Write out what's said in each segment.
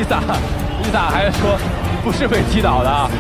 伊萨还说不是被踢倒的啊，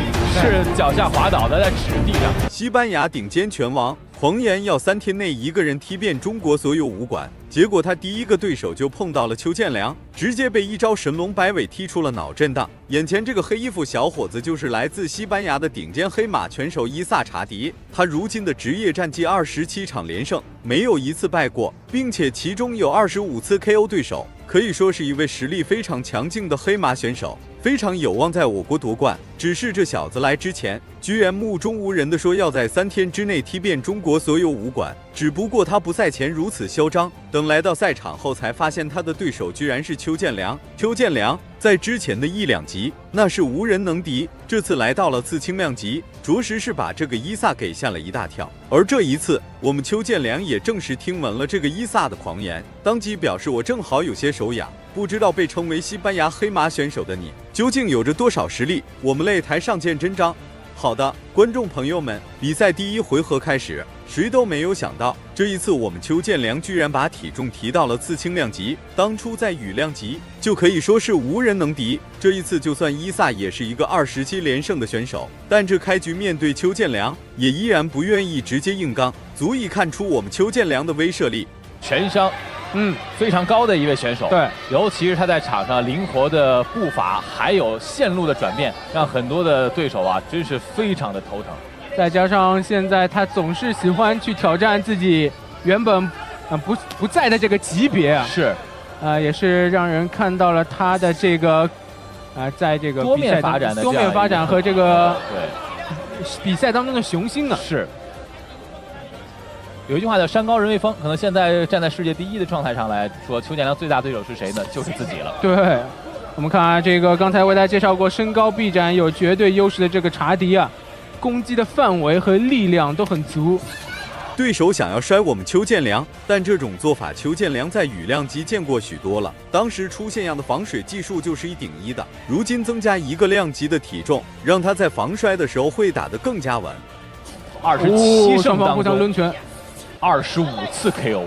是脚下滑倒的，在纸地上。西班牙顶尖拳王狂言要3天内一个人踢遍中国所有武馆，结果他第一个对手就碰到了邱建良，直接被一招神龙摆尾踢出了脑震荡。眼前这个黑衣服小伙子就是来自西班牙的顶尖黑马拳手伊萨查迪，他如今的职业战绩27场连胜，没有一次败过，并且其中有25次 KO 对手，可以说是一位实力非常强劲的黑马选手，非常有望在我国夺冠。只是这小子来之前，居然目中无人地说要在3天之内踢遍中国所有武馆。只不过他不赛前如此嚣张，等来到赛场后才发现他的对手居然是邱建良。邱建良在之前的1、2集那是无人能敌，这次来到了次轻量级，着实是把这个伊萨给吓了一大跳。而这一次，我们邱建良也正式听闻了这个伊萨的狂言，当即表示我正好有些手痒，不知道被称为西班牙黑马选手的你究竟有着多少实力，我们擂台上见真章。好的，观众朋友们，比赛第1回合开始，谁都没有想到，这一次我们邱建良居然把体重提到了次轻量级，当初在羽量级就可以说是无人能敌。这一次就算伊萨也是一个27连胜的选手，但这开局面对邱建良也依然不愿意直接硬刚，足以看出我们邱建良的威慑力。全商非常高的一位选手，对，尤其是他在场上灵活的步伐，还有线路的转变，让很多的对手啊，真是非常的头疼。再加上现在他总是喜欢去挑战自己原本不在的这个级别啊，是，也是让人看到了他的这个在这个多面发展的多面发展和这个对比赛当中的雄心啊，是。有一句话叫山高人为峰，可能现在站在世界第1的状态上来说，邱建良最大对手是谁呢？就是自己了。对，我们看啊，这个刚才为大家介绍过，身高臂展有绝对优势的这个查迪啊，攻击的范围和力量都很足。对手想要摔我们邱建良，但这种做法邱建良在羽量级见过许多了，当时出现样的防水技术就是1顶1的，如今增加1个量级的体重，让他在防摔的时候会打得更加稳。27胜当互相抡拳，25次 KO。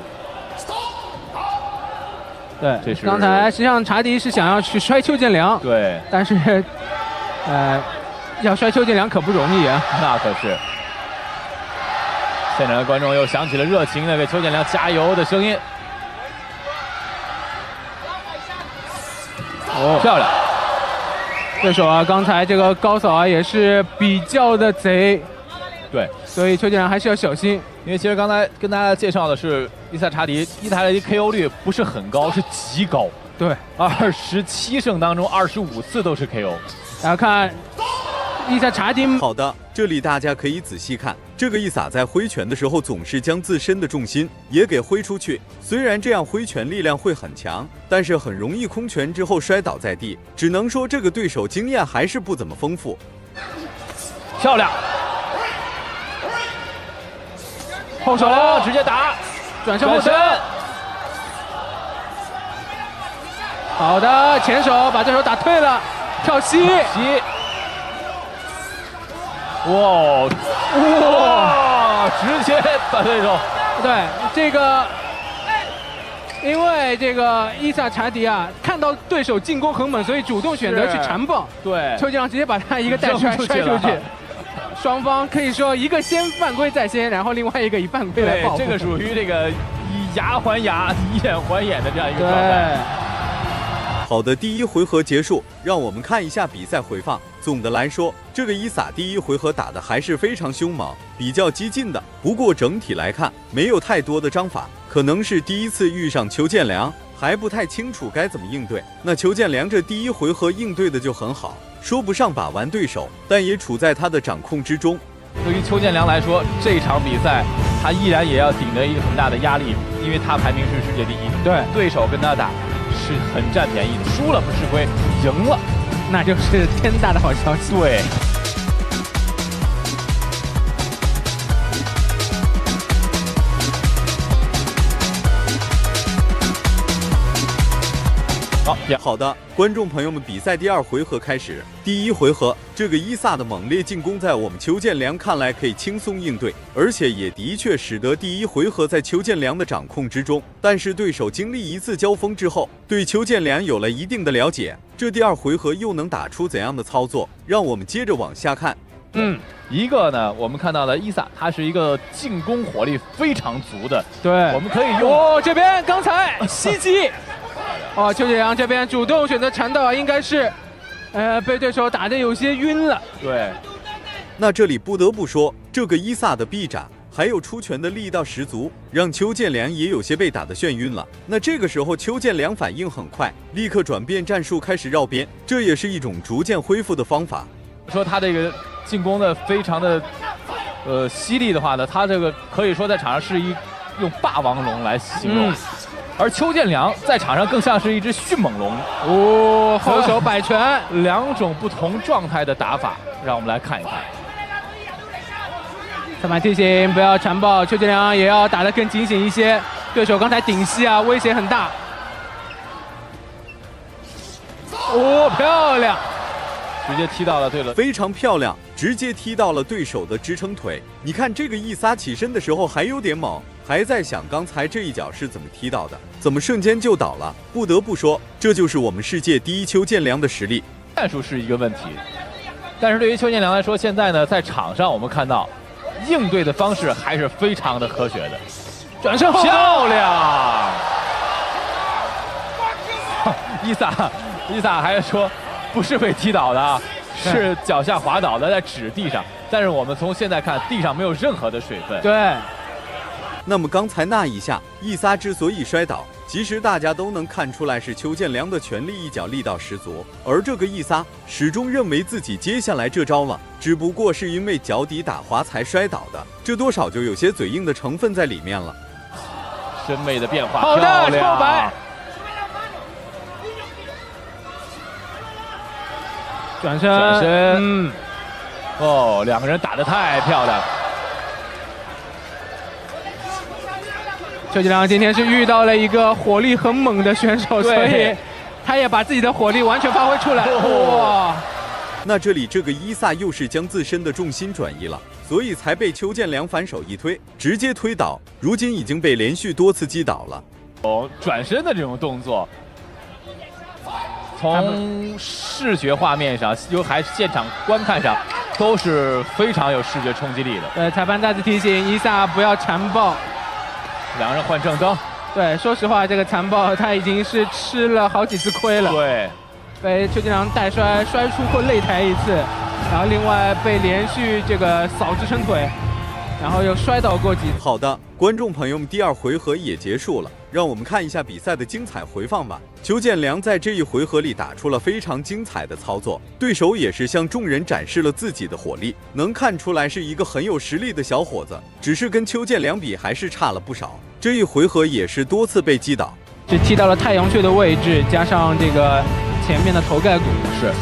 对，这是刚才实际上查迪是想要去摔邱建良，对，但是要摔邱建良可不容易啊，那可是。现场的观众又响起了热情的为邱建良加油的声音。漂亮！对手啊，刚才这个高扫啊也是比较的贼，对，所以邱建良还是要小心。因为其实刚才跟大家介绍的是伊萨查迪 KO 率不是很高，是极高。对，27胜当中25次都是 KO。大家看伊萨查迪。好的，这里大家可以仔细看，这个伊萨在挥拳的时候总是将自身的重心也给挥出去，虽然这样挥拳力量会很强，但是很容易空拳之后摔倒在地，只能说这个对手经验还是不怎么丰富。漂亮！后手直接打，转身后身。好的，前手把对手打退了，跳膝。哇，直接把对手。对，这个，因为这个伊萨查迪啊，看到对手进攻很猛，所以主动选择去缠抱。对，邱建良直接把他一个带摔出去。双方可以说一个先犯规在先，然后另外一个以犯规来报复。这个属于这个以牙还牙、以眼还眼的这样一个状态。好的，第1回合结束，让我们看一下比赛回放。总的来说，这个伊萨第1回合打的还是非常凶猛，比较激进的。不过整体来看，没有太多的章法，可能是第1次遇上邱建良，还不太清楚该怎么应对。那邱建良这第1回合应对的就很好，说不上把玩对手，但也处在他的掌控之中。对于邱建良来说，这场比赛他依然也要顶着一个很大的压力，因为他排名是世界第1。对，对手跟他打是很占便宜的，输了不吃亏，赢了那就是天大的好消息。对。好，好的，观众朋友们，比赛第2回合开始。第1回合，这个伊萨的猛烈进攻在我们邱建良看来可以轻松应对，而且也的确使得第1回合在邱建良的掌控之中。但是对手经历一次交锋之后，对邱建良有了一定的了解，这第2回合又能打出怎样的操作？让我们接着往下看。一个呢，我们看到的伊萨，他是一个进攻火力非常足的，对，我们可以用这边刚才袭击。邱建良这边主动选择缠斗，应该是，被对手打得有些晕了。对，那这里不得不说，这个伊萨的臂展还有出拳的力道十足，让邱建良也有些被打得眩晕了。那这个时候，邱建良反应很快，立刻转变战术，开始绕边，这也是一种逐渐恢复的方法。说他这个进攻的非常的犀利的话呢，他这个可以说在场上是用霸王龙来形容。而邱建良在场上更像是一只迅猛龙后手摆拳，2种不同状态的打法，让我们来看一看。裁判提醒不要缠抱，邱建良也要打得更警醒一些。对手刚才顶膝啊，威胁很大。漂亮！直接踢到了对了，非常漂亮，直接踢到了对手的支撑腿。你看这个伊萨起身的时候还有点猛，还在想刚才这一脚是怎么踢到的，怎么瞬间就倒了。不得不说，这就是我们世界第1邱建良的实力。战术是一个问题，但是对于邱建良来说，现在呢在场上我们看到应对的方式还是非常的科学的。转身漂亮！伊萨还说不是被踢倒的，是脚下滑倒的，在纸地上。但是我们从现在看，地上没有任何的水分。对。那么刚才那一下，伊萨之所以摔倒，其实大家都能看出来是邱建良的全力一脚力道十足，而这个伊萨始终认为自己接下来这招了，只不过是因为脚底打滑才摔倒的，这多少就有些嘴硬的成分在里面了。身位的变化，好的，超白。转身，两个人打得太漂亮了。邱建良今天是遇到了一个火力很猛的选手，所以他也把自己的火力完全发挥出来。哇！那这里这个伊萨又是将自身的重心转移了，所以才被邱建良反手一推，直接推倒。如今已经被连续多次击倒了。转身的这种动作。从视觉画面上，还是现场观看上，都是非常有视觉冲击力的。裁判再次提醒伊萨不要缠抱。两人换正蹬。对，说实话，这个缠抱他已经是吃了好几次亏了。对，被邱建良带摔出过擂台一次，然后另外被连续这个扫支撑腿，然后又摔倒过几次。好的，观众朋友们，第2回合也结束了。让我们看一下比赛的精彩回放吧。邱建良在这一回合里打出了非常精彩的操作，对手也是向众人展示了自己的火力，能看出来是一个很有实力的小伙子，只是跟邱建良比还是差了不少。这一回合也是多次被击倒，是踢到了太阳穴的位置，加上这个前面的头盖骨。是。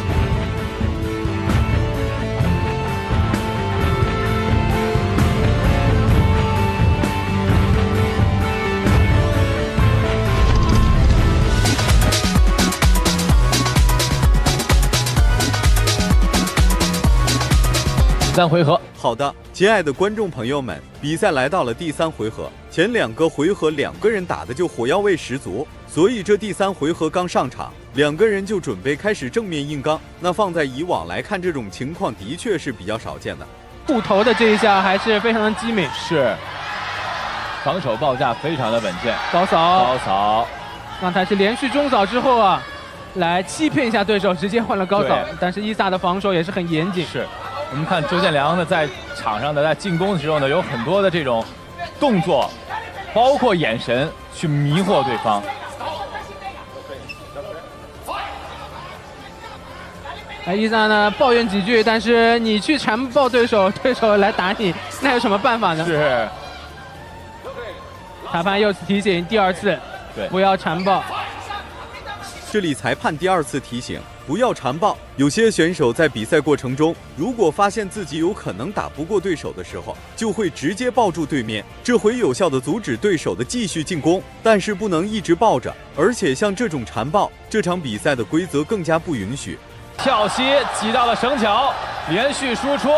3回合。好的，亲爱的观众朋友们，比赛来到了第3回合。前2个回合2个人打的就火药味十足，所以这第3回合刚上场，2个人就准备开始正面硬刚。那放在以往来看，这种情况的确是比较少见的。护头的这一下还是非常的机敏，是防守报价非常的稳健。高扫，高扫，刚才是连续中扫之后啊，来欺骗一下对手，直接换了高扫。但是伊萨的防守也是很严谨。是。我们看邱建良呢，在场上的在进攻的时候呢，有很多的这种动作，包括眼神去迷惑对方。伊萨呢抱怨几句，但是你去缠抱对手，对手来打你，那有什么办法呢？是。裁判又次提醒，第2次，对，不要缠抱。这里裁判第2次提醒，不要缠抱。有些选手在比赛过程中，如果发现自己有可能打不过对手的时候，就会直接抱住对面，这会有效地阻止对手的继续进攻。但是不能一直抱着，而且像这种缠抱，这场比赛的规则更加不允许。跳膝击到了绳脚，连续输出。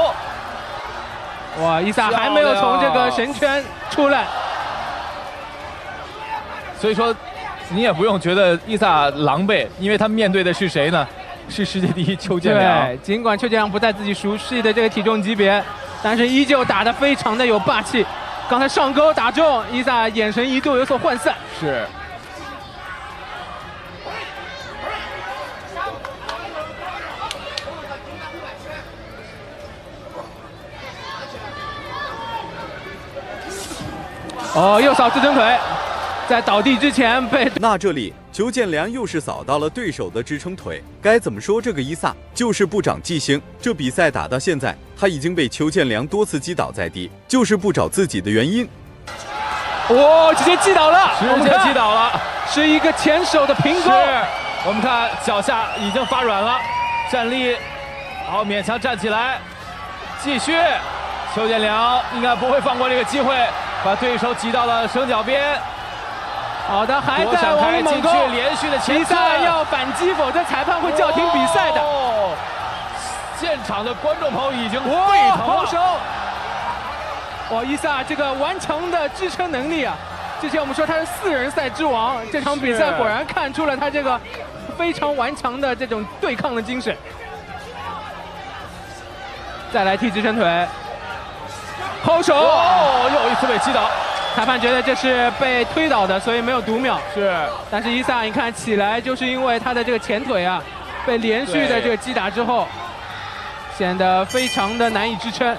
哇，伊萨还没有从这个绳圈出来，所以说你也不用觉得伊萨狼狈，因为他面对的是谁呢？是世界第一邱建良。对，尽管邱建良不在自己熟悉的这个体重级别，但是依旧打得非常的有霸气。刚才上勾打中，伊萨眼神一度有所涣散。是。哦，又扫自撑腿，在倒地之前被。那这里邱建良又是扫到了对手的支撑腿。该怎么说，这个伊萨就是不长记性。这比赛打到现在，他已经被邱建良多次击倒在地，就是不找自己的原因。哇，直接击倒了，直接击倒了，是一个前手的平勾。我们看脚下已经发软了，站立，好，勉强站起来，继续。邱建良应该不会放过这个机会，把对手挤到了绳脚边。好的，还在往里猛攻，连续的前伊萨要反击，否则裁判会叫停比赛的。现场的观众朋友已经沸腾了。后手，哇，伊萨这个顽强的支撑能力啊！之前我们说他是4人赛之王，这场比赛果然看出了他这个非常顽强的这种对抗的精神。再来踢支撑腿。后手又一次被击倒，裁判觉得这是被推倒的，所以没有读秒。是，但是伊萨你看起来就是因为他的这个前腿啊，被连续的这个击打之后，显得非常的难以支撑。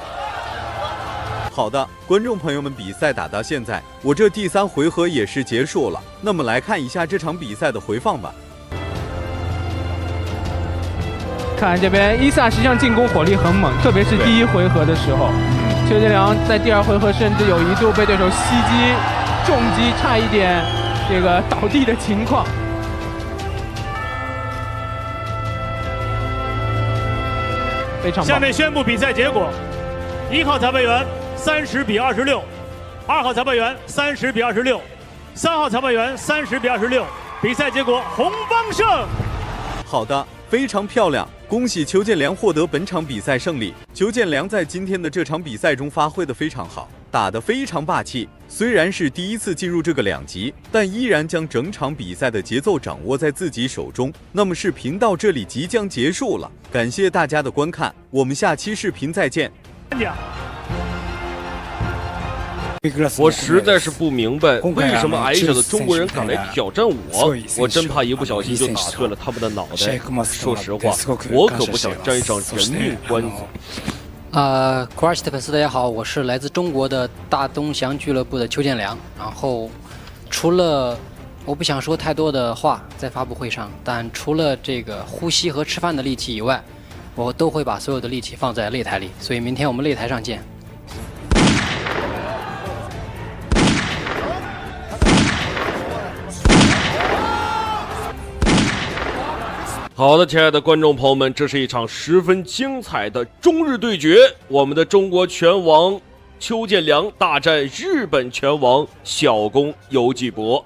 好的，观众朋友们，比赛打到现在，我这第3回合也是结束了。那么来看一下这场比赛的回放吧。看这边，伊萨实际上进攻火力很猛，特别是第1回合的时候，邱建良在第2回合甚至有一度被对手袭击、重击，差一点这个倒地的情况。非常棒。下面宣布比赛结果：1号裁判员30比26，2号裁判员30比26，3号裁判员30比26。比赛结果，红方胜。好的，非常漂亮。恭喜邱建良获得本场比赛胜利。邱建良在今天的这场比赛中发挥得非常好，打得非常霸气。虽然是第一次进入这个2级，但依然将整场比赛的节奏掌握在自己手中。那么视频到这里即将结束了，感谢大家的观看，我们下期视频再见。我实在是不明白，为什么矮小的中国人敢来挑战我？我真怕一不小心就打碎了他们的脑袋。说实话，我可不想沾上人命关子。库尔奇的粉丝大家好，我是来自中国的大东翔俱乐部的邱建良。然后，除了我不想说太多的话在发布会上，但除了这个呼吸和吃饭的力气以外，我都会把所有的力气放在擂台里。所以明天我们擂台上见。好的，亲爱的观众朋友们，这是一场十分精彩的中日对决。我们的中国拳王邱建良大战日本拳王小宫游纪博。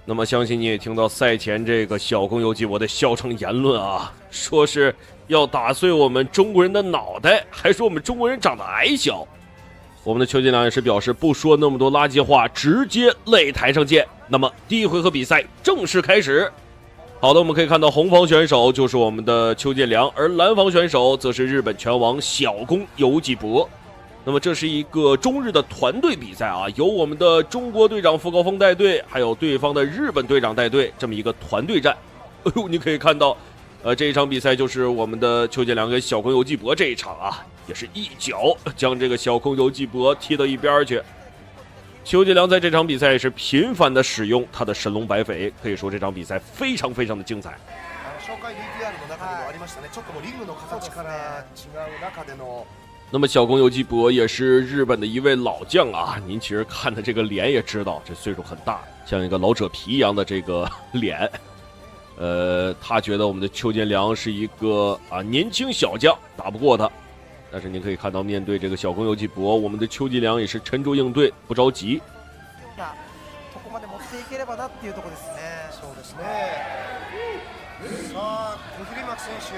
那么相信你也听到赛前这个小宫游纪博的嚣张言论啊，说是要打碎我们中国人的脑袋，还说我们中国人长得矮小。我们的邱建良也是表示不说那么多垃圾话，直接擂台上见。那么第1回合比赛正式开始。好的，我们可以看到红方选手就是我们的邱建良，而蓝方选手则是日本拳王小宫游纪博。那么这是一个中日的团队比赛啊，由我们的中国队长傅高峰带队，还有对方的日本队长带队，这么一个团队战。哎呦，你可以看到，这一场比赛就是我们的邱建良跟小宫游纪博这一场啊，也是一脚将这个小宫游纪博踢到一边去。邱建良在这场比赛也是频繁的使用他的神龙摆匪，可以说这场比赛非常非常的精彩。那么小宫游纪博也是日本的一位老将啊，您其实看的这个脸也知道，这岁数很大，像一个老者皮一样的这个脸。他觉得我们的邱建良是一个年轻小将，打不过他。但是您可以看到，面对这个小公游纪博，我们的邱建良也是沉着应对，不着急。ここまで持っていければなっていうところですね。そうですね。さあ、小比巻選手、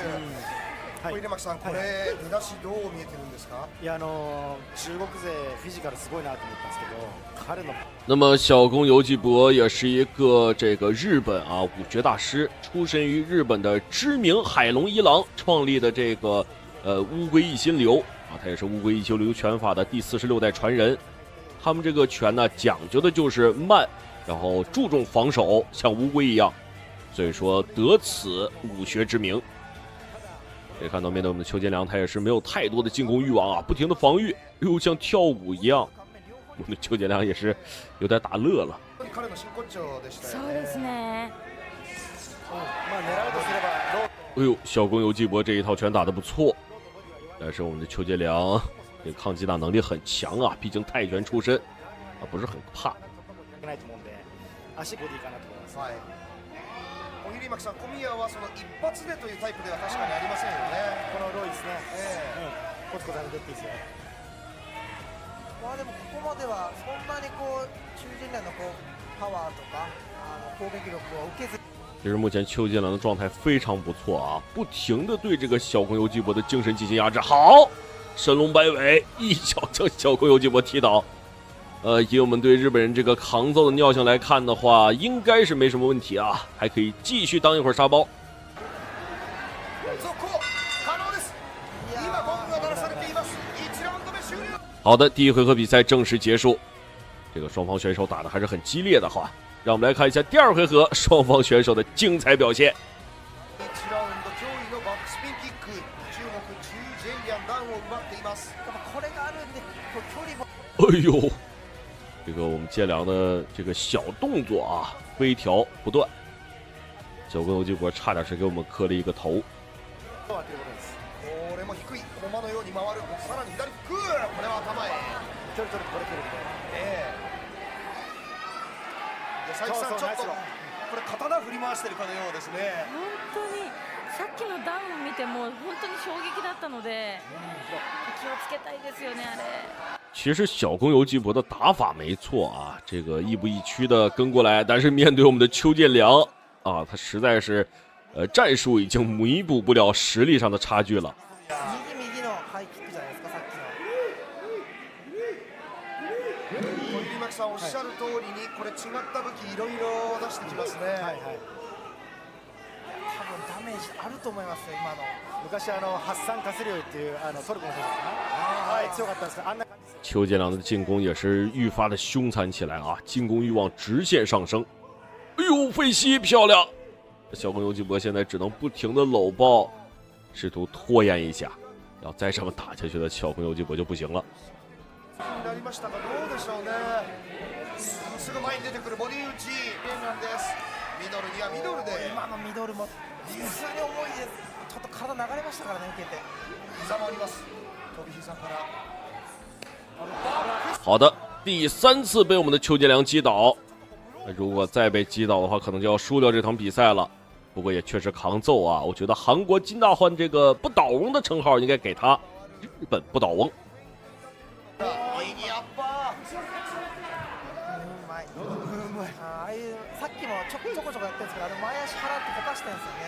小比巻さん、これ出だしどう見えてるんですか？いや中国勢フィジカルすごいなと思ったんですけど、彼の。那么小公游纪博也是一个这个日本武学大师，出身于日本的知名海龙一郎创立的这个乌龟一心流他也是乌龟一心流拳法的第46代传人。他们这个拳呢讲究的就是慢，然后注重防守，像乌龟一样，所以说得此武学之名。可以看到，面对我们的邱建良，他也是没有太多的进攻欲望不停的防御，又像跳舞一样。我们的邱建良也是有点打乐了。そうですね。哎呦，小公游纪博这一套拳打得不错，但是我们的邱建良这抗击打能力很强毕竟泰拳出身不是很怕。小比巻さん、小宮はその一発でというタイプでは確かにありませんよね。このロイですね。コツコツやっていっていいですよ。まあでもここまではそんなに中陣内のパワーとか攻撃力を受けず。其实目前邱建良的状态非常不错不停的对这个小公游纪博的精神进行压制。好，神龙摆尾，一脚将小公游纪博踢倒。以我们对日本人这个抗揍的尿性来看的话，应该是没什么问题还可以继续当一会儿沙包。好的，第一回合比赛正式结束，这个双方选手打的还是很激烈的让我们来看一下第二回合双方选手的精彩表现。哎呦，这个我们建良的这个小动作微调不断，小公游纪博差点是给我们磕了一个头。佐伯さん、ちょっとこれ刀振り回してるかのようですね。本当にさっきのダウンを見ても本当に衝撃だったので、気をつけたいですよねあれ。其实小公游纪博的打法没错这个亦步亦趋的跟过来，但是面对我们的邱建良他实在是战術已经弥补不了实力上的差距了。右のハイキックじゃないですかさっきの。小比巻さんおっしゃる通りにこれ違った武器いろいろ出してきますね。多分ダメージあると思いますよ今の。昔ハッサン・カスリオイっていうトルコの選手かな。強かったんですが邱建良的进攻也是愈发的凶残起来进攻欲望直线上升。哎呦，费西漂亮！小公游纪博现在只能不停的搂抱，试图拖延一下，要再这么打下去的小公游纪博就不行了。なりましたがどうでしょうね。すぐ前に出てくるボディ打ちレンガンです。ミドルにはミドルで。今のミドルも普通に重いです。ちょっと体流れましたからね受けて。膝もあります。飛び膝から。好的，第3次被我们的邱建良击倒，如果再被击倒的话，可能就要输掉这场比赛了。不过也确实抗揍我觉得韩国金大焕这个不倒翁的称号应该给他，日本不倒翁。ああいうさっきもちょこちょこやってるんですけど前足払ってぼかしてるんですよね。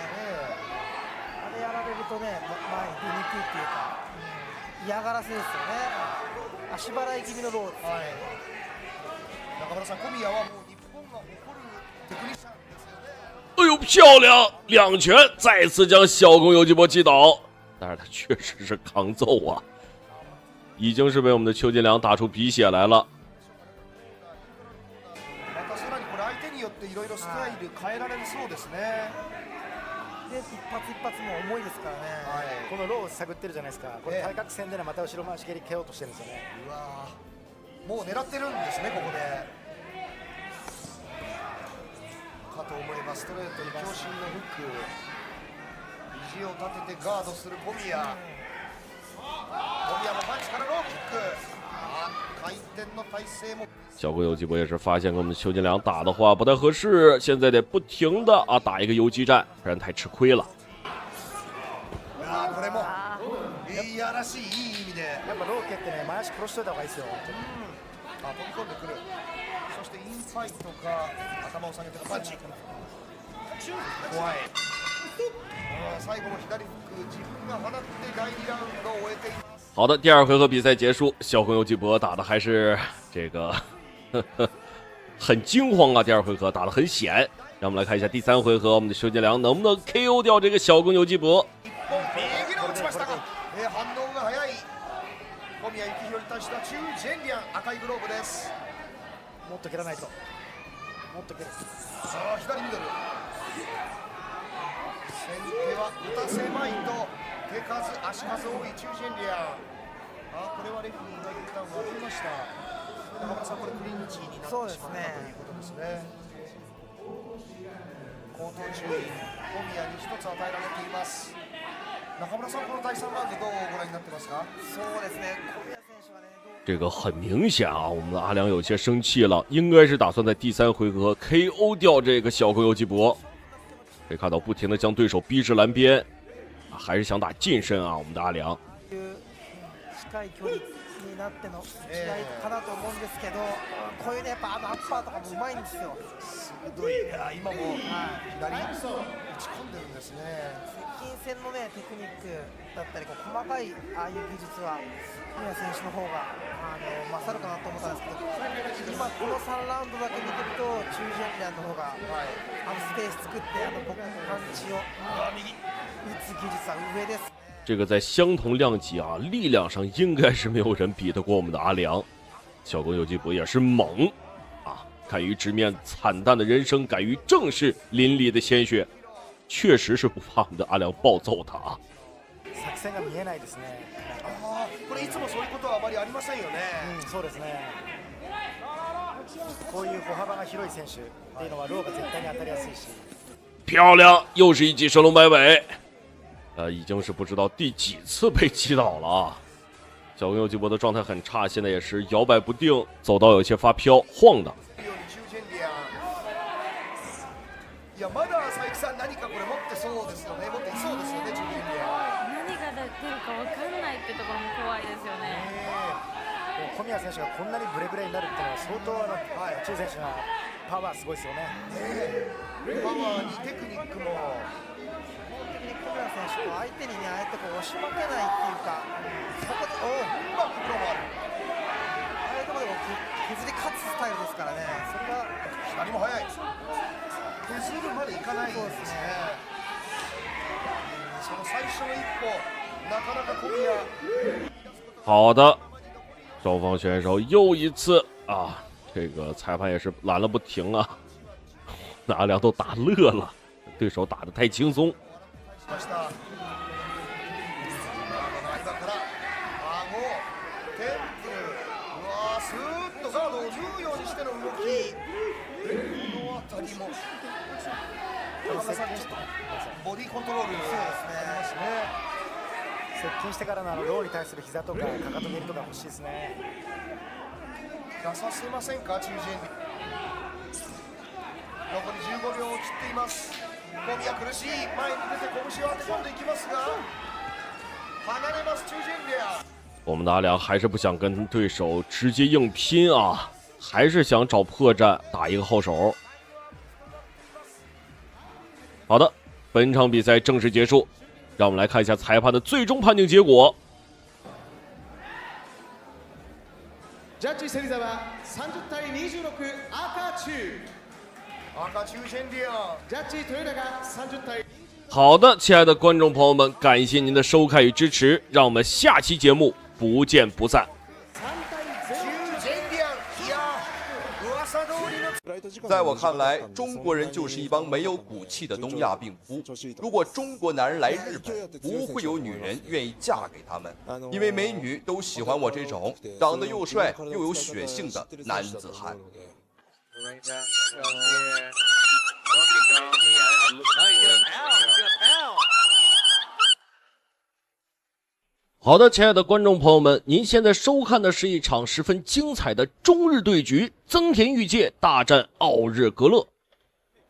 あれやられるとね前に出にくいっていうか、嫌がらせですよね。足払い気味のローです、中村さん、小宮はもう日本が誇るテクニシャンですよね。哎呦，漂亮！两拳再次将小公游纪博击倒，但是他确实是抗揍已经是被我们的邱建良打出鼻血来了。またさらにこれ相手によっていろいろスタイル変えられるそうですね。で一発一発も重いですからね。このローを探ってるじゃないですか。これ対角線でまた後ろ回し蹴り蹴ろうとしてるんですよね。うわもう狙ってるんですねここで。かと思えばストレートに強振のフック、肘を立ててガードする小宮。小宮もパンチからローキック。回転の体勢も小公游击博也是发现跟我们邱建良打的话不太合适，现在得不停的打一个游击战，不然太吃亏了。これもいやらしいいい意味でやっぱローケってね前足殺しといた方がいいですよ。飛び込んでくる。そしてインファイトか頭を下げてのパンチ。怖い。最後の左フック自分が放って第2ラウンドを終えています。好的，第二回合比赛结束，小公游击博打的还是这个很惊慌啊，第二回合打得很险。让我们来看一下第三回合，我们的邱建良能不能 KO 掉这个小公游击博。反応が早い小宮幸宏に対してはチュウ・ジェンリャン赤いグローブです。もっと蹴らないと。もっと蹴る。さあ左ミドル。先手は打たせまいと手数足数多いチュウ・ジェンリャン。これはレフェリーが一旦分けました。中村さんこれクリンチになってしまったということですね。口頭注意小宮に一つ与えられています。中村さんこの第3ラウンドどうご覧になってますか？そうですね。小宮選手はね。这个很明显啊，我们的阿良有些生气了，应该是打算在第三回合 KO 掉这个小公游击博。可以看到不停的将对手逼至栏边，还是想打近身啊，我们的阿良。近い距離になっての試合かなと思うんですけど、こういうねやっぱアッパーとかもうまいんですよ。鋭い。今も左打ち込んでるんですね。接近戦のねテクニックだったりこう細かいああいう技術は小宮選手の方が勝るかなと思ったんですけど、今この3ラウンドだけ見てるとチュウ・ジェンリャンの方がスペース作って僕のパンチを打つ技術は上です。这个在相同量级啊，力量上应该是没有人比得过我们的阿良。小公游击博也是猛啊，敢于直面惨淡的人生，敢于正视淋漓的鲜血，确实是不怕我们的阿良暴揍他啊。作戦が見えないですね。これいつもそういうことはあまりありませんよね。そうですね。こういう歩幅が広い選手っていうのはローが絶対に当たりやすいし。漂亮，又是一记神龙摆尾。已经是不知道第几次被击倒了啊！小公游击博的状态很差，现在也是摇摆不定，走道有些发飘，晃荡。いやまだ佐伯さん何かこれ持ってそうですよね。持っていそうですよね。チュウ・ジェンリャン。何が出るか分かんないってところも怖いですよね。小宮選手がこんなにブレブレになるっていうのは相当チュウ選手のパワーすごいですよね。パワーにテクニックも。小宮選手は相手にねああやってこう押し負けないっていうか、そこでうまくプロもある。ああいうところで削り勝つスタイルですからね。それが左も速い。削るまでいかないですね。その最初の一歩なかなか小宮。好的，双方选手又一次啊，这个裁判也是拦了不停啊，阿良都打乐了，对手打得太轻松。しました。間から顎、テンプル、スーッとガードを縫うようにしての動き。この辺りも中村さんちょっとボディコントロールそうですね。接近してからのローに対する膝とかかかと蹴りとか欲しいですね。出させませんかチュウ・ジェンリャン。残り15秒を切っています。小宮苦しい。前に出て拳を当て込んでいきますが離れますチュウ・ジェンリャン。我们的阿良还是不想跟对手直接硬拼啊，还是想找破绽打一个后手。好的，本场比赛正式结束，让我们来看一下裁判的最终判定结果。ジャッジ芹沢30対26赤中。赤チュウ・ジェンリャン。ジャッジ豊永30対。好的，亲爱的观众朋友们，感谢您的收看与支持，让我们下期节目不见不散。在我看来，中国人就是一帮没有骨气的东亚病夫。如果中国男人来日本，不会有女人愿意嫁给他们，因为美女都喜欢我这种长得又帅又有血性的男子汉。好的，亲爱的观众朋友们，您现在收看的是一场十分精彩的中日对局，增田裕介大战奥日格勒。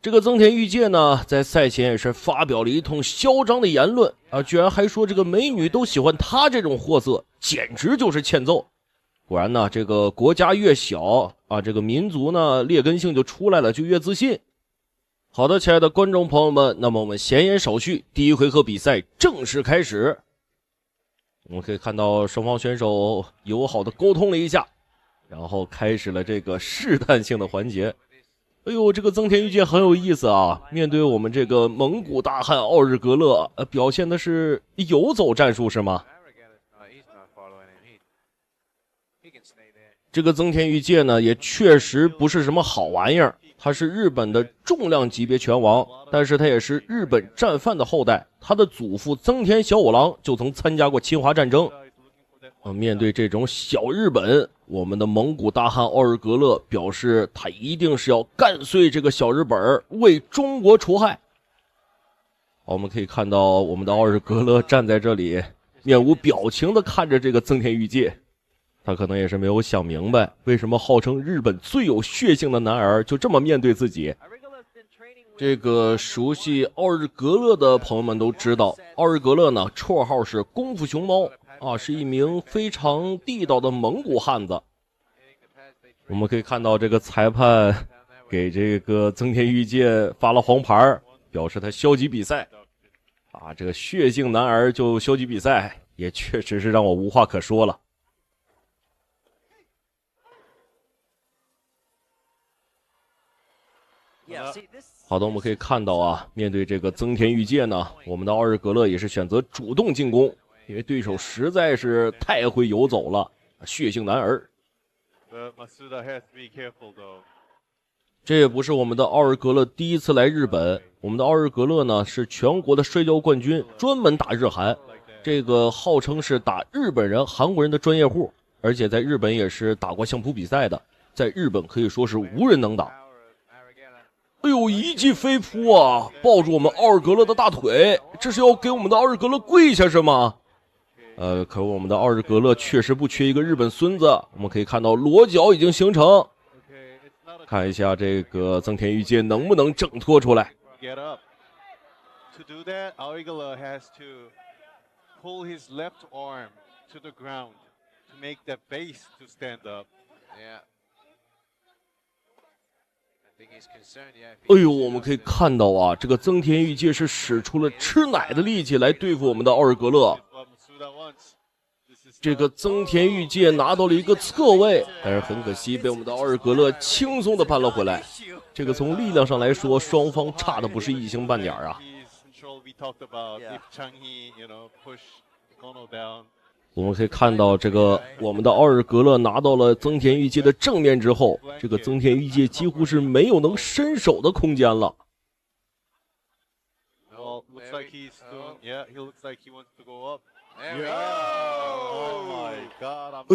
这个增田裕介呢，在赛前也是发表了一通嚣张的言论啊，居然还说这个美女都喜欢他这种货色，简直就是欠揍。果然呢，这个国家越小啊，这个民族呢劣根性就出来了，就越自信。好的，亲爱的观众朋友们，那么我们闲言少叙，第一回合比赛正式开始。我们可以看到双方选手友好的沟通了一下，然后开始了这个试探性的环节。哎呦，这个增田裕介很有意思啊！面对我们这个蒙古大汉奥日格勒，表现的是游走战术是吗？这个增田裕介呢，也确实不是什么好玩意儿。他是日本的重量级别拳王，但是他也是日本战犯的后代。他的祖父增田小五郎就曾参加过侵华战争。面对这种小日本，我们的蒙古大汉奥日格勒表示，他一定是要干碎这个小日本，为中国除害。我们可以看到我们的奥日格勒站在这里，面无表情地看着这个增田裕介。他可能也是没有想明白，为什么号称日本最有血性的男儿就这么面对自己。这个熟悉奥日格勒的朋友们都知道，奥日格勒呢绰号是功夫熊猫啊，是一名非常地道的蒙古汉子。我们可以看到这个裁判给这个增田裕介发了黄牌，表示他消极比赛啊，这个血性男儿就消极比赛，也确实是让我无话可说了。好的，我们可以看到啊，面对这个增田裕介呢，我们的奥日格勒也是选择主动进攻，因为对手实在是太会游走了，血性男儿。这也不是我们的奥日格勒第一次来日本，我们的奥日格勒呢是全国的摔跤冠军，专门打日韩，这个号称是打日本人、韩国人的专业户，而且在日本也是打过相扑比赛的，在日本可以说是无人能挡。哎呦，一记飞扑啊，抱住我们奥日格勒的大腿，这是要给我们的奥日格勒跪下是吗？可我们的奥日格勒确实不缺一个日本孙子，我们可以看到裸脚已经形成，看一下这个增田裕介能不能挣脱出来。哎呦，我们可以看到啊，这个增田裕介是使出了吃奶的力气来对付我们的奥日格勒。这个增田裕介拿到了一个侧位，但是很可惜被我们的奥日格勒轻松的扳了回来。这个从力量上来说，双方差的不是一星半点啊。我们可以看到，这个我们的奥日格勒拿到了增田裕介的正面之后，这个增田裕介几乎是没有能伸手的空间了。哎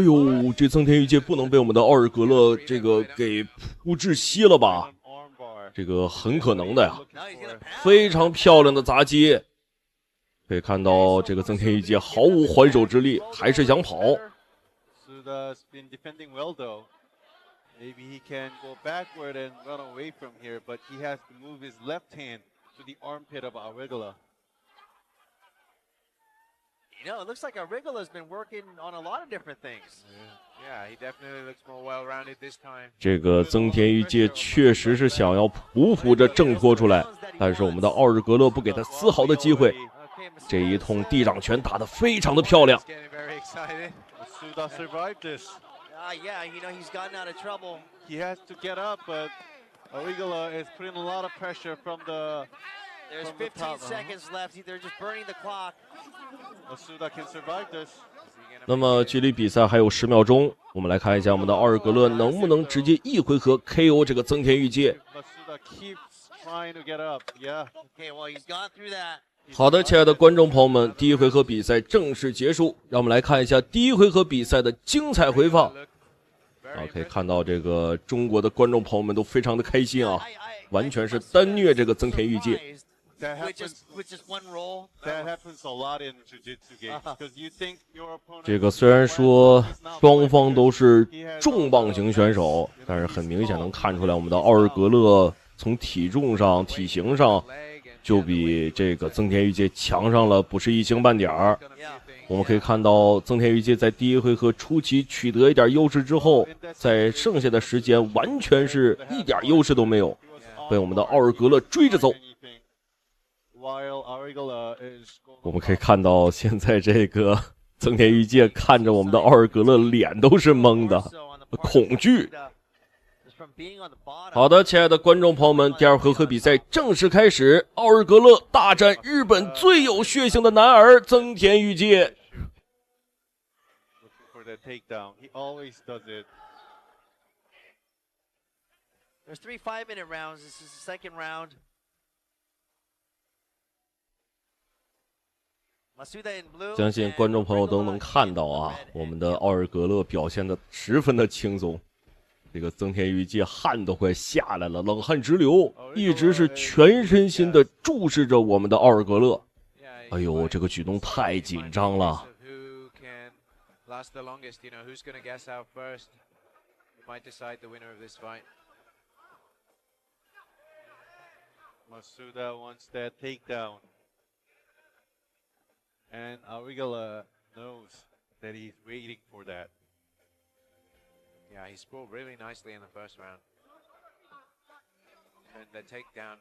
呦，这增田裕介不能被我们的奥日格勒这个给扑窒息了吧？这个很可能的呀，非常漂亮的砸击。可以看到这个增田裕介毫无还手之力，还是想跑。You know, it looks like Arigola's been working on a lot of different things. Yeah, he definitely looks more well-rounded this time. 这个增田裕介确实是想要匍匐着挣脱出来，但是我们的奥日格勒不给他丝毫的机会。这一通地掌拳打得非常的漂亮。Yeah, you know, he's gotten out of trouble. He has to get up, but Arigola is putting a lot of pressure from the. There's 15 seconds left. They're just burning the clock. Masuda can survive this. 那么距离比赛还有10秒钟，我们来看一下我们的奥日格勒能不能直接一回合 KO 这个增田裕介。好的，亲爱的观众朋友们，第一回合比赛正式结束，让我们来看一下第一回合比赛的精彩回放。可以看到这个中国的观众朋友们都非常的开心啊，完全是单虐这个增田裕介。with just one roll. That happens a lot in jiu-jitsu games because you think your opponent. 这个虽然说双方都是重磅型选手，但是很明显能看出来，我们的奥尔格勒从体重上、体型上就比这个增田裕介强上了不是一星半点儿。我们可以看到，增田裕介在第一回合初期取得一点优势之后，在剩下的时间完全是一点优势都没有，被我们的奥尔格勒追着走。我们可以看到，现在这个增田裕介看着我们的奥尔格勒，脸都是懵的，恐惧。好的，亲爱的观众朋友们，第二回合比赛正式开始，奥尔格勒大战日本最有血性的男儿增田裕介。There's 3 5-minute rounds. This is the second round. Masuda in blue. 相信观众朋友都能看到啊，我们的奥尔格勒表现得十分的轻松。这个增田裕介汗都快下来了，冷汗直流，一直是全身心的注视着我们的奥尔格勒。哎呦，这个举动太紧张了。Last the longest, you know, who's going to gas out first? Might decide the winner of this fight. Masuda wants that takedown. And Aurigala knows that he's waiting for that. Yeah, he scored really nicely in the first round. And the takedown.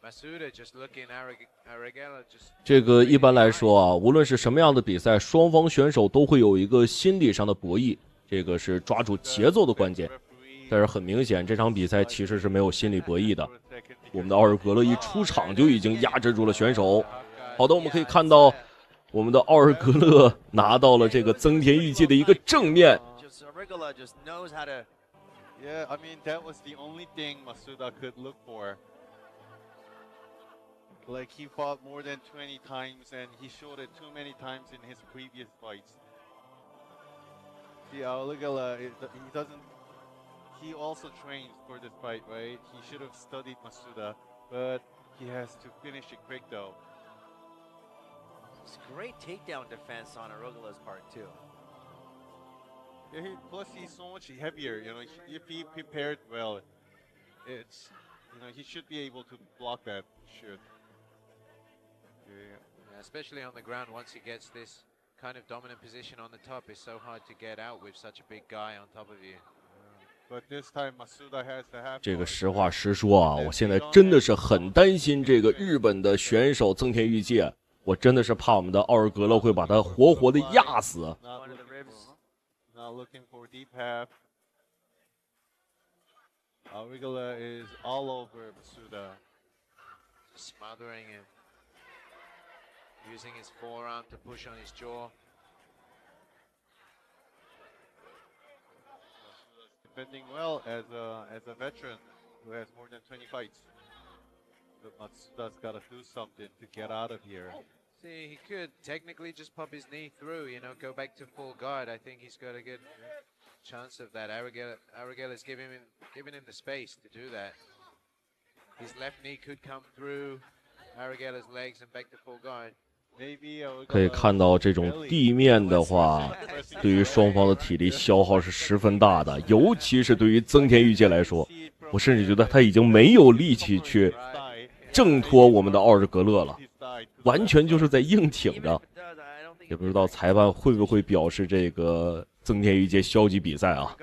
Masuda just looking Aurigala just 这个一般来说啊，无论是什么样的比赛，双方选手都会有一个心理上的博弈，这个是抓住节奏的关键。但是很明显，这场比赛其实是没有心理博弈的。我们的奥尔格勒一出场就已经压制住了选手。好的，我们可以看到我们的奥尔格勒拿到了这个增田裕介的一个正面。Yeah, I mean that was the only thing Masuda could look for. Like he fought more than 20 times and he showed it too many times in his previous fights. See, Aurigala, he doesn't. He also trained for this fight, right? He should have studied Masuda, but he has to finish it quick though. It's great takedown defense on Aurigala's part too. Yeah, plus he's so much heavier. You know, if he prepared well, it's he should be able to block that. Should. Yeah, especially on the ground, once he gets this kind of dominant position on the top, it's so hard to get out with such a big guy on top of you. But this time Masuda has to have. 这个实话实说啊，我现在真的是很担心这个日本的选手增田裕介，我真的是怕我们的奥尔格勒会把他活活的压死。Now looking for deep half. Aurigala is all over Masuda. Smothering him. Using his forearm to push on his jaw. Defending well as a veteran who has more than 20 fights. But Masuda's got to do something to get out of here. See, he could technically just pop his knee through, go back to full guard. I think he's got a good chance of that. Aurigala's giving him the space to do that. His left knee could come through Aurigala's legs and back to full guard. 可以看到，这种地面的话，对于双方的体力消耗是十分大的，尤其是对于增田裕介来说，我甚至觉得他已经没有力气去挣脱我们的奥尔格勒了，完全就是在硬挺着。也不知道裁判会不会表示这个增田裕介消极比赛啊？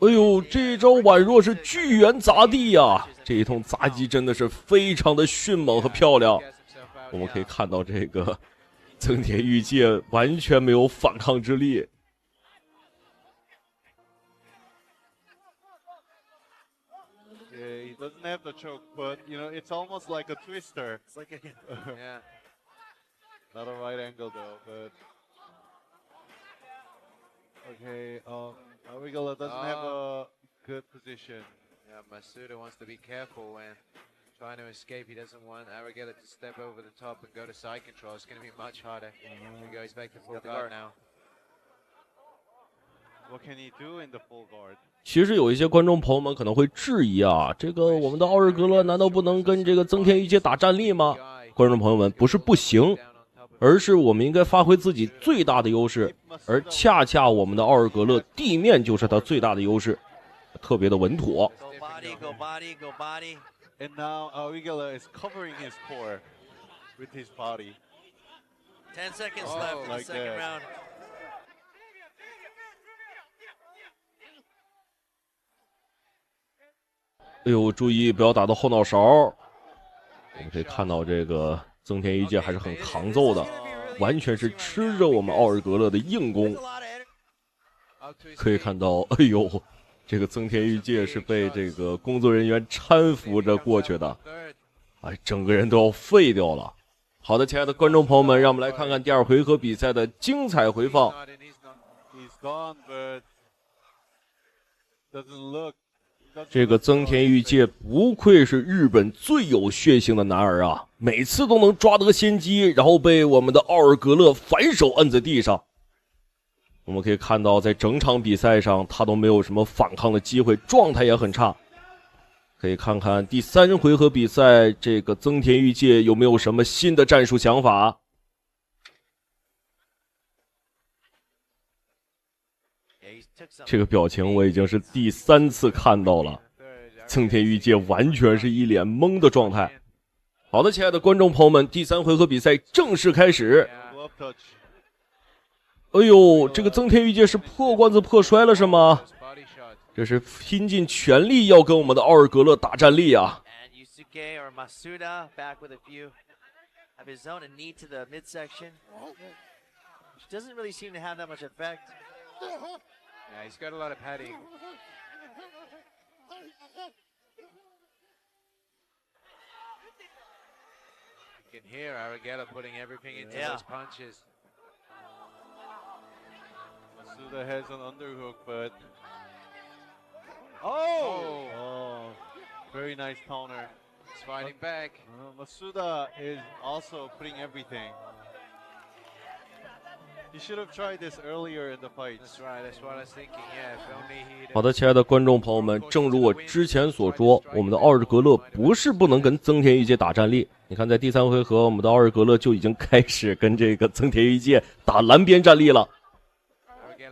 哎呦，这一招宛若是巨猿砸地呀！这一通砸击真的是非常的迅猛和漂亮。我们可以看到，这个增田裕介完全没有反抗之力。Yeah, he doesn't have the choke, but it's almost like a twister. It's like yeah. Not a right angle though, but. Okay, Aurigala doesn't have a good position. Yeah, Masuda wants to be careful when Trying to escape, he doesn't want Arregala to step over the top and go to side control. It's going to be much harder. He goes back to full guard now. What can he do in the full guard? 其实有一些观众朋友们可能会质疑啊，这个我们的奥日格勒难道不能跟这个增田裕介打站立吗？观众朋友们，不是不行，而是我们应该发挥自己最大的优势，而恰恰我们的奥日格勒地面就是他最大的优势，特别的稳妥。Go body, go body. And now Arregala is covering his core with his body. 10 seconds left in the second round. 哎呦，注意不要打到后脑勺。我们可以看到这个增田裕介还是很抗揍的，完全是吃着我们奥日格勒的硬功。可以看到，哎呦，这个增田裕介是被这个工作人员搀扶着过去的，哎，整个人都要废掉了。好的，亲爱的观众朋友们，让我们来看看第二回合比赛的精彩回放。这个增田裕介不愧是日本最有血性的男儿啊，每次都能抓得先机，然后被我们的奥尔格勒反手摁在地上。我们可以看到在整场比赛上他都没有什么反抗的机会，状态也很差。可以看看第3回合比赛，这个增田裕介有没有什么新的战术想法。这个表情我已经是第3次看到了，增田裕介完全是一脸懵的状态。好的，亲爱的观众朋友们，第3回合比赛正式开始。哎呦，这个增田裕介是破罐子破摔了是吗？这是拼尽全力要跟我们的奥尔格勒打站立啊。Yeah, he's got a lot of padding. You can hear Arregala putting everything into those punches. Masuda has an underhook, but... Oh! Very nice counter. He's fighting back. Masuda is also putting everything. He should have tried this earlier in the fight. That's right. That's what I was thinking. Yeah, if only he'd. 好的，亲爱的观众朋友们，正如我之前所说，我们的奥日格勒不是不能跟增田裕介打站立。你看，在第3回合，我们的奥日格勒就已经开始跟这个增田裕介打蓝边站立了。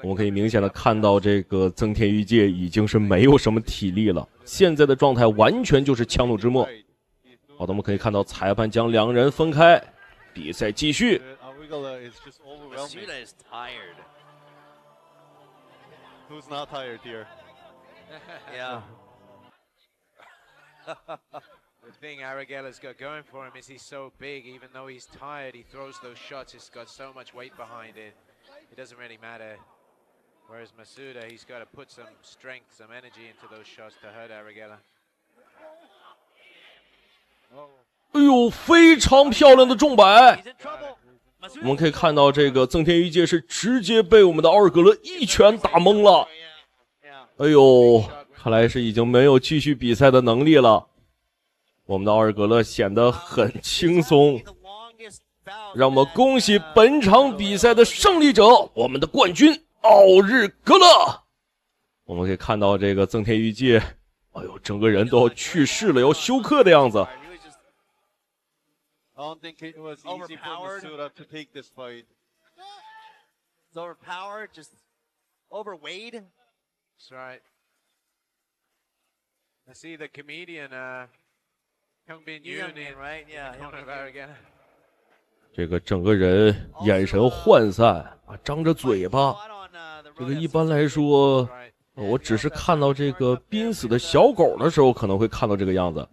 我们可以明显的看到，这个增田裕介已经是没有什么体力了，现在的状态完全就是强弩之末。好的，我们可以看到裁判将两人分开，比赛继续。Masuda is tired. Who's not tired here? Yeah. The thing Arregala's got going for him is he's so big, even though he's tired, he throws those shots, he's got so much weight behind it, it doesn't really matter. Whereas Masuda, he's got to put some strength, some energy into those shots to hurt Arregala. 哎呦，非常漂亮的重摆！我们可以看到，这个增田裕介是直接被我们的奥尔格勒一拳打懵了。哎呦，看来是已经没有继续比赛的能力了。我们的奥尔格勒显得很轻松。让我们恭喜本场比赛的胜利者，我们的冠军奥日格勒。我们可以看到这个增田裕介，哎呦，整个人都要去世了，要休克的样子。I don't think it was easy for Masuda to take this fight. It's overpowered, just overweight. That's right. I see the comedian, Hyungbin Yoon in right? Yeah. corner of Arregala. 这个整个人眼神涣散啊，张着嘴巴。这个一般来说，我只是看到这个濒死的小狗的时候，可能会看到这个样子。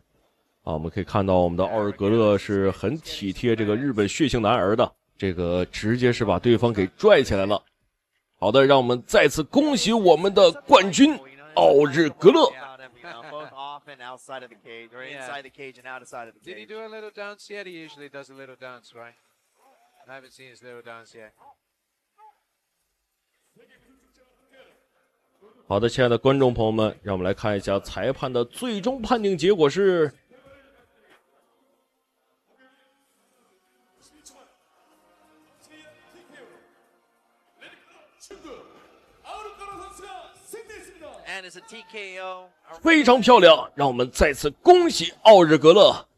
啊，我们可以看到我们的奥尔格勒是很体贴这个日本血性男儿的，这个直接是把对方给拽起来了。好的，让我们再次恭喜我们的冠军奥日格勒。Both off and outside of the cage, or inside the cage and outside of the cage. Did he do a little dance yet? He usually does a little dance, right? I haven't seen his little dance yet. 好的，亲爱的观众朋友们，让我们来看一下裁判的最终判定结果是 And it's a TKO. 非常漂亮，让我们再次恭喜奥日格勒。